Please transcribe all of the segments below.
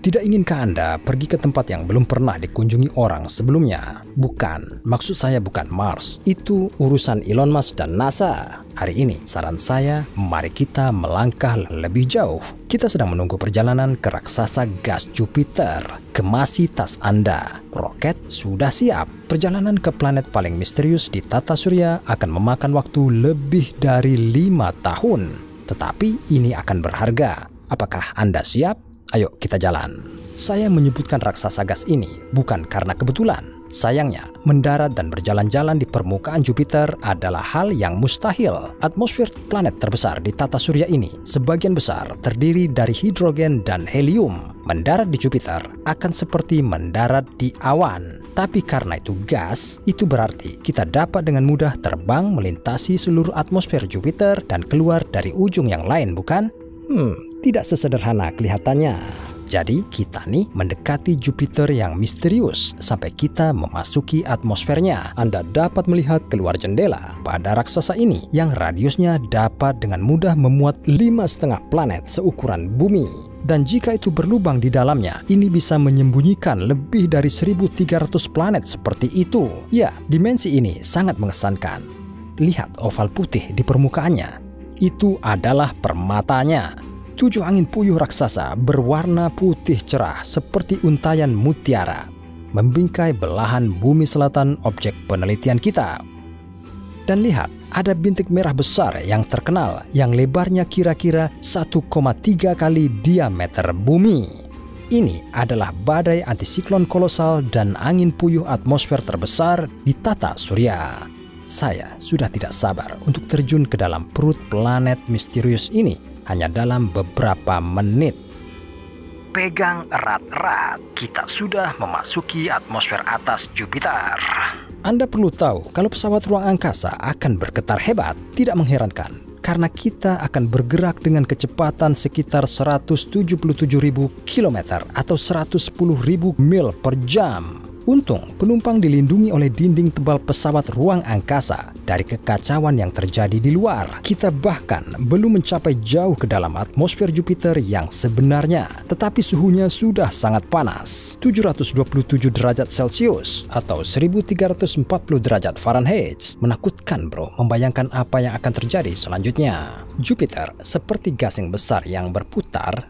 Tidak inginkah Anda pergi ke tempat yang belum pernah dikunjungi orang sebelumnya? Bukan, maksud saya bukan Mars. Itu urusan Elon Musk dan NASA. Hari ini, saran saya, mari kita melangkah lebih jauh. Kita sedang menunggu perjalanan ke raksasa gas Jupiter. Kemasi tas Anda. Roket sudah siap. Perjalanan ke planet paling misterius di tata surya akan memakan waktu lebih dari 5 tahun. Tetapi ini akan berharga. Apakah Anda siap? Ayo kita jalan. Saya menyebutkan raksasa gas ini bukan karena kebetulan. Sayangnya, mendarat dan berjalan-jalan di permukaan Jupiter adalah hal yang mustahil. Atmosfer planet terbesar di tata surya ini sebagian besar terdiri dari hidrogen dan helium. Mendarat di Jupiter akan seperti mendarat di awan. Tapi karena itu gas, itu berarti kita dapat dengan mudah terbang melintasi seluruh atmosfer Jupiter dan keluar dari ujung yang lain, bukan? Tidak sesederhana kelihatannya. Jadi kita nih mendekati Jupiter yang misterius sampai kita memasuki atmosfernya. Anda dapat melihat keluar jendela pada raksasa ini yang radiusnya dapat dengan mudah memuat 5,5 planet seukuran bumi. Dan jika itu berlubang di dalamnya, ini bisa menyembunyikan lebih dari 1.300 planet seperti itu. Ya, dimensi ini sangat mengesankan. Lihat oval putih di permukaannya. Itu adalah permatanya. 7 angin puyuh raksasa berwarna putih cerah seperti untayan mutiara membingkai belahan bumi selatan objek penelitian kita. Dan lihat, ada bintik merah besar yang terkenal yang lebarnya kira-kira 1,3 kali diameter bumi. Ini adalah badai antisiklon kolosal dan angin puyuh atmosfer terbesar di tata surya. Saya sudah tidak sabar untuk terjun ke dalam perut planet misterius ini hanya dalam beberapa menit. Pegang erat-erat, kita sudah memasuki atmosfer atas Jupiter. Anda perlu tahu kalau pesawat ruang angkasa akan bergetar hebat, tidak mengherankan. Karena kita akan bergerak dengan kecepatan sekitar 177.000 km atau 110.000 mil per jam. Untung, penumpang dilindungi oleh dinding tebal pesawat ruang angkasa dari kekacauan yang terjadi di luar. Kita bahkan belum mencapai jauh ke dalam atmosfer Jupiter yang sebenarnya, tetapi suhunya sudah sangat panas, 727 derajat Celcius atau 1340 derajat Fahrenheit. Menakutkan bro, membayangkan apa yang akan terjadi selanjutnya. Jupiter seperti gasing besar yang berputar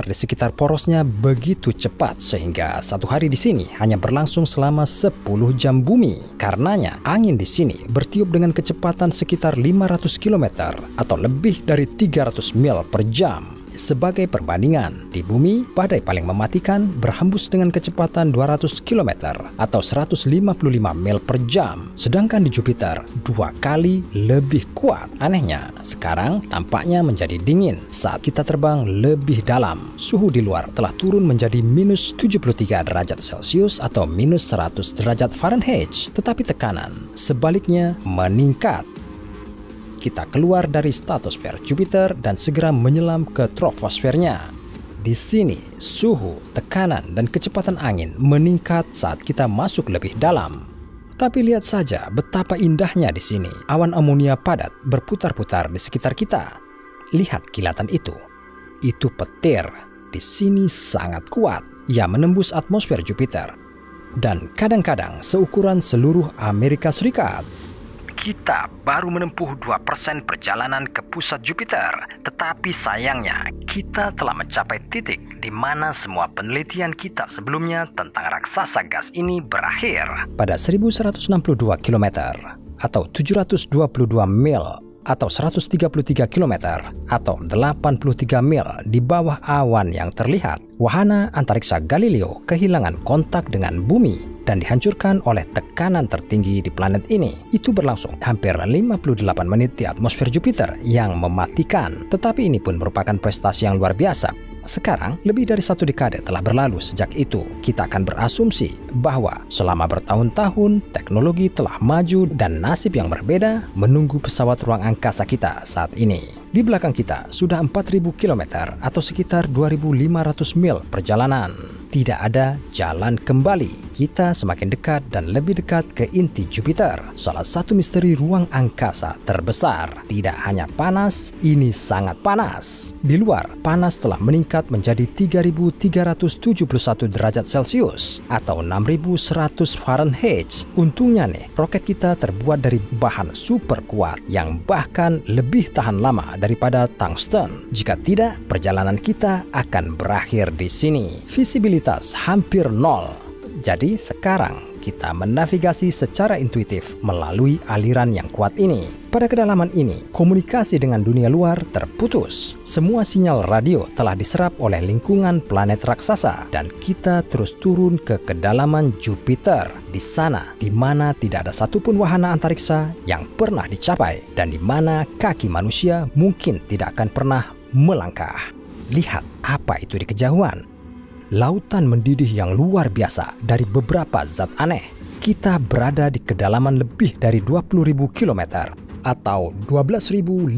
di sekitar porosnya begitu cepat sehingga satu hari di sini hanya berlangsung selama 10 jam bumi. Karenanya, angin di sini bertiup dengan kecepatan sekitar 500 km atau lebih dari 300 mil per jam. Sebagai perbandingan, di bumi, badai paling mematikan berhembus dengan kecepatan 200 km atau 155 mil per jam. Sedangkan di Jupiter, 2 kali lebih kuat. Anehnya, sekarang tampaknya menjadi dingin saat kita terbang lebih dalam. Suhu di luar telah turun menjadi minus 73 derajat Celcius atau minus 100 derajat Fahrenheit. Tetapi tekanan sebaliknya meningkat. Kita keluar dari stratosfer Jupiter dan segera menyelam ke troposfernya. Di sini, suhu, tekanan, dan kecepatan angin meningkat saat kita masuk lebih dalam. Tapi lihat saja betapa indahnya di sini. Awan amonia padat berputar-putar di sekitar kita. Lihat kilatan itu. Itu petir. Di sini sangat kuat. Ia menembus atmosfer Jupiter. Dan kadang-kadang seukuran seluruh Amerika Serikat. Kita baru menempuh 2% perjalanan ke pusat Jupiter, tetapi sayangnya kita telah mencapai titik di mana semua penelitian kita sebelumnya tentang raksasa gas ini berakhir. Pada 1162 km atau 722 mil atau 133 km atau 83 mil di bawah awan yang terlihat, wahana antariksa Galileo kehilangan kontak dengan bumi dan dihancurkan oleh tekanan tertinggi di planet ini. Itu berlangsung hampir 58 menit di atmosfer Jupiter yang mematikan. Tetapi ini pun merupakan prestasi yang luar biasa. Sekarang, lebih dari 1 dekade telah berlalu sejak itu. Kita akan berasumsi bahwa selama bertahun-tahun, teknologi telah maju dan nasib yang berbeda menunggu pesawat ruang angkasa kita saat ini. Di belakang kita sudah 4.000 km atau sekitar 2.500 mil perjalanan. Tidak ada jalan kembali. Kita semakin dekat dan lebih dekat ke inti Jupiter, salah satu misteri ruang angkasa terbesar. Tidak hanya panas, ini sangat panas. Di luar, panas telah meningkat menjadi 3.371 derajat Celcius atau 6.100 Fahrenheit. Untungnya nih, roket kita terbuat dari bahan super kuat yang bahkan lebih tahan lama daripada tungsten. Jika tidak, perjalanan kita akan berakhir di sini. Visibilitas hampir nol. Jadi sekarang kita menavigasi secara intuitif melalui aliran yang kuat ini. Pada kedalaman ini, komunikasi dengan dunia luar terputus. Semua sinyal radio telah diserap oleh lingkungan planet raksasa dan kita terus turun ke kedalaman Jupiter. Di sana, di mana tidak ada satupun wahana antariksa yang pernah dicapai dan di mana kaki manusia mungkin tidak akan pernah melangkah. Lihat apa itu di kejauhan. Lautan mendidih yang luar biasa dari beberapa zat aneh. Kita berada di kedalaman lebih dari 20.000 km atau 12.500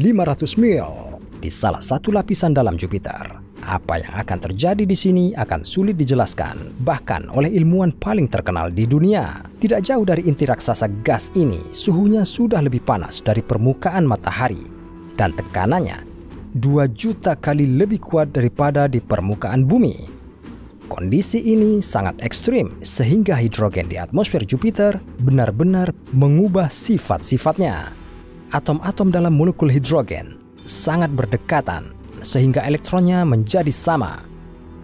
mil di salah satu lapisan dalam Jupiter. Apa yang akan terjadi di sini akan sulit dijelaskan, bahkan oleh ilmuwan paling terkenal di dunia. Tidak jauh dari inti raksasa gas ini, suhunya sudah lebih panas dari permukaan matahari dan tekanannya 2 juta kali lebih kuat daripada di permukaan bumi. Kondisi ini sangat ekstrim sehingga hidrogen di atmosfer Jupiter benar-benar mengubah sifat-sifatnya. Atom-atom dalam molekul hidrogen sangat berdekatan sehingga elektronnya menjadi sama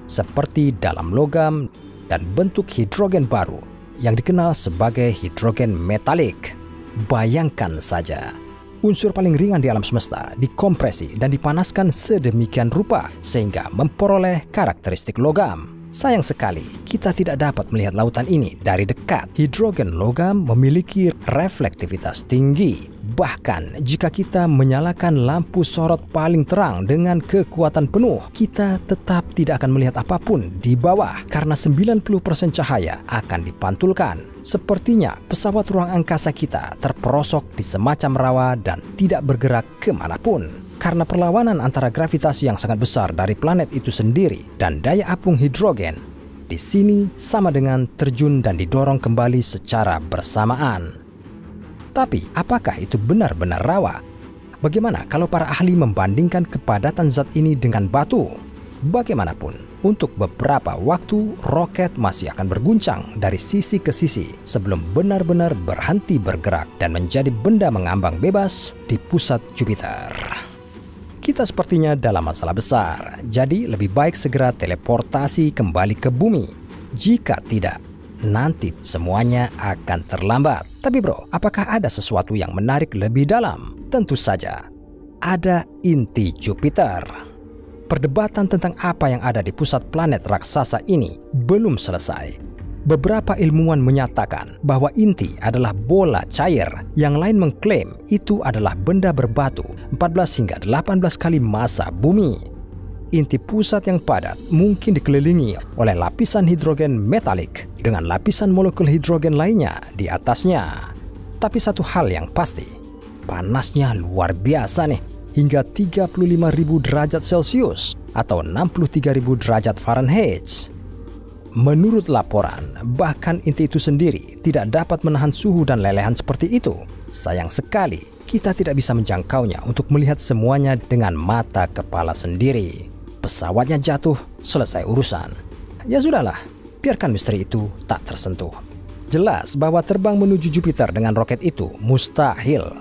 seperti dalam logam dan bentuk hidrogen baru yang dikenal sebagai hidrogen metalik. Bayangkan saja, unsur paling ringan di alam semesta dikompresi dan dipanaskan sedemikian rupa sehingga memperoleh karakteristik logam. Sayang sekali, kita tidak dapat melihat lautan ini dari dekat. Hidrogen logam memiliki reflektivitas tinggi. Bahkan jika kita menyalakan lampu sorot paling terang dengan kekuatan penuh, kita tetap tidak akan melihat apapun di bawah karena 90% cahaya akan dipantulkan. Sepertinya pesawat ruang angkasa kita terperosok di semacam rawa dan tidak bergerak kemanapun. Karena perlawanan antara gravitasi yang sangat besar dari planet itu sendiri dan daya apung hidrogen, di sini sama dengan terjun dan didorong kembali secara bersamaan. Tapi apakah itu benar-benar rawa? Bagaimana kalau para ahli membandingkan kepadatan zat ini dengan batu? Bagaimanapun, untuk beberapa waktu roket masih akan berguncang dari sisi ke sisi sebelum benar-benar berhenti bergerak dan menjadi benda mengambang bebas di pusat Jupiter. Kita sepertinya dalam masalah besar, jadi lebih baik segera teleportasi kembali ke bumi. Jika tidak, nanti semuanya akan terlambat. Tapi bro, apakah ada sesuatu yang menarik lebih dalam? Tentu saja, ada inti Jupiter. Perdebatan tentang apa yang ada di pusat planet raksasa ini belum selesai. Beberapa ilmuwan menyatakan bahwa inti adalah bola cair. Yang lain mengklaim itu adalah benda berbatu 14 hingga 18 kali massa bumi. Inti pusat yang padat mungkin dikelilingi oleh lapisan hidrogen metalik dengan lapisan molekul hidrogen lainnya di atasnya. Tapi satu hal yang pasti, panasnya luar biasa nih, hingga 35.000 derajat Celcius atau 63.000 derajat Fahrenheit. Menurut laporan, bahkan inti itu sendiri tidak dapat menahan suhu dan lelehan seperti itu. Sayang sekali, kita tidak bisa menjangkaunya untuk melihat semuanya dengan mata kepala sendiri. Pesawatnya jatuh, selesai urusan. Ya sudahlah, biarkan misteri itu tak tersentuh. Jelas bahwa terbang menuju Jupiter dengan roket itu mustahil.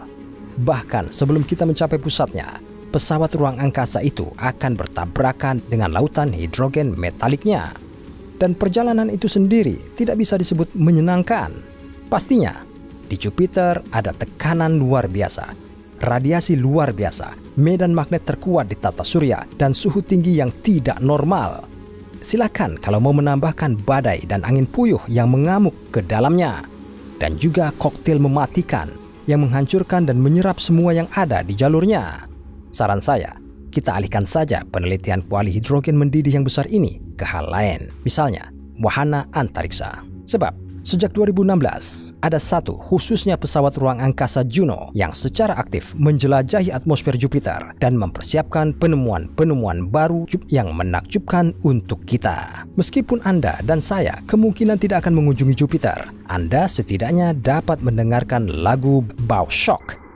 Bahkan sebelum kita mencapai pusatnya, pesawat ruang angkasa itu akan bertabrakan dengan lautan hidrogen metaliknya. Dan perjalanan itu sendiri tidak bisa disebut menyenangkan. Pastinya, di Jupiter ada tekanan luar biasa, radiasi luar biasa, medan magnet terkuat di tata surya, dan suhu tinggi yang tidak normal. Silakan kalau mau menambahkan badai dan angin puyuh yang mengamuk ke dalamnya. Dan juga koktail mematikan yang menghancurkan dan menyerap semua yang ada di jalurnya. Saran saya, kita alihkan saja penelitian kuali hidrogen mendidih yang besar ini ke hal lain, misalnya wahana antariksa. Sebab Sejak 2016, ada satu khususnya pesawat ruang angkasa Juno yang secara aktif menjelajahi atmosfer Jupiter dan mempersiapkan penemuan-penemuan baru yang menakjubkan untuk kita. Meskipun Anda dan saya kemungkinan tidak akan mengunjungi Jupiter, Anda setidaknya dapat mendengarkan lagu Bioshock.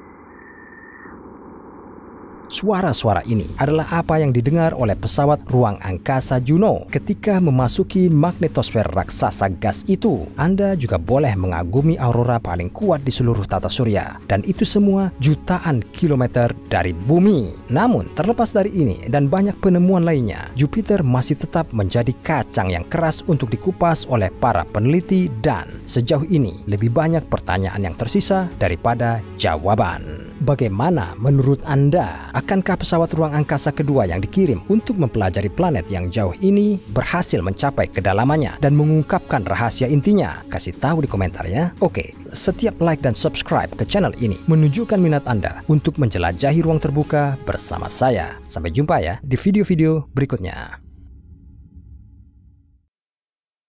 Suara-suara ini adalah apa yang didengar oleh pesawat ruang angkasa Juno ketika memasuki magnetosfer raksasa gas itu. Anda juga boleh mengagumi aurora paling kuat di seluruh tata surya, dan itu semua jutaan kilometer dari bumi. Namun, terlepas dari ini dan banyak penemuan lainnya, Jupiter masih tetap menjadi kacang yang keras untuk dikupas oleh para peneliti, dan sejauh ini lebih banyak pertanyaan yang tersisa daripada jawaban. Bagaimana menurut Anda? Akankah pesawat ruang angkasa kedua yang dikirim untuk mempelajari planet yang jauh ini berhasil mencapai kedalamannya dan mengungkapkan rahasia intinya? Kasih tahu di komentar ya. Oke, setiap like dan subscribe ke channel ini menunjukkan minat Anda untuk menjelajahi ruang terbuka bersama saya. Sampai jumpa ya di video-video berikutnya.